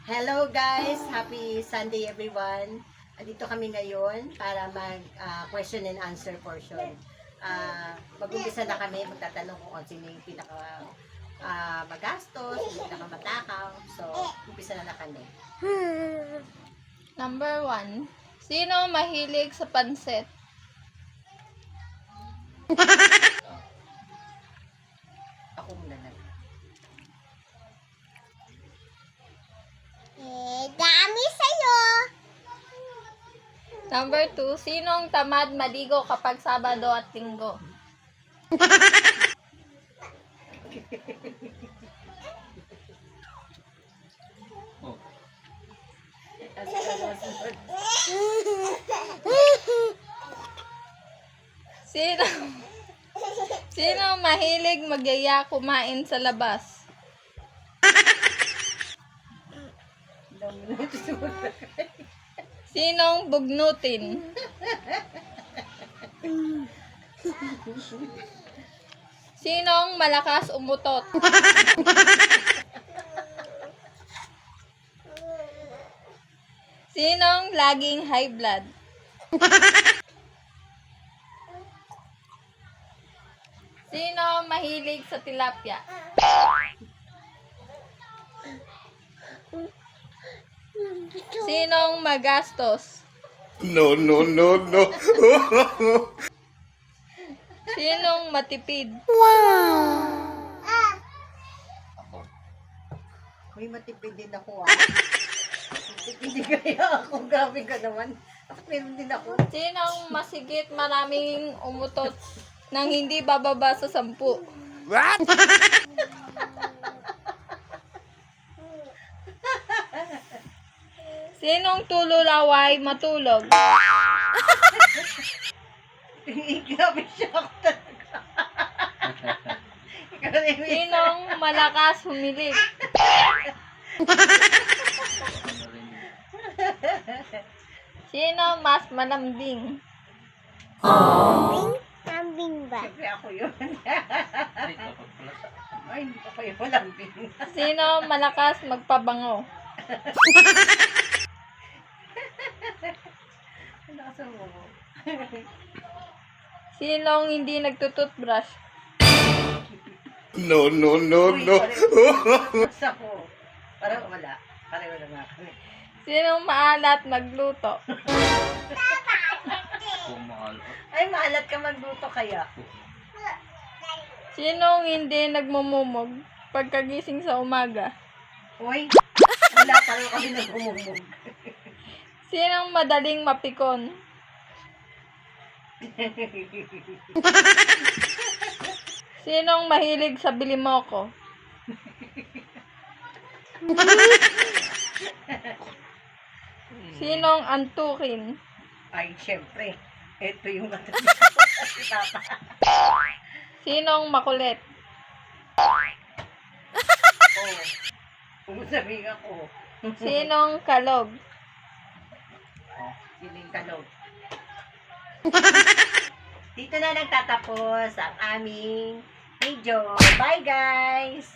Hello guys! Happy Sunday everyone! Andito kami ngayon para mag question and answer portion. Mag-umpisa na kami, magtatanong kung sino yung pinaka magastos, yung pinaka matakaw. So, umpisa na kami. Number 1. Sino mahilig sa pansit? Ako muna na. Dami sa'yo. Number 2. Sinong tamad maligo kapag Sabado at Linggo? Sino Sino mahilig magyaya kumain sa labas? Sinong bugnutin? Sinong malakas umutot? Sinong laging high blood? Sino mahilig sa tilapia? Sinong magastos? No. Sinong matipid? Uy, matipid din ako Matipid din kaya ako. Grabe ka naman. Bakit meron din ako? Sinong masigit maraming umutot nang hindi bababa sa 10? What? Sinong tululaway matulog? Grabe siya ako talaga. Sinong malakas humilik? Sino mas malambing? Lambing ba? Siyempre ako yun. Ay, hindi ko kayo malambing. Sino malakas magpabango? Ano ka sa mo? Sinong hindi nagtututbrush? No. Basta ko. Parang wala. Parang wala nga kami. Sinong maalat magluto? Ay, maalat ka magluto kaya. Sinong hindi nagmumumog pagkagising sa umaga? Uy, wala parang kami nag-umumog. Sinong madaling mapikon? Sinong mahilig sa bilimoko? Sinong antukin? Ay, syempre. Ito yung matabi si Papa. Sinong makulit? Oo. Kung sabihin ako. Sinong kalog? Siling kalog. Dito na nagtatapos ang aming video. Bye guys!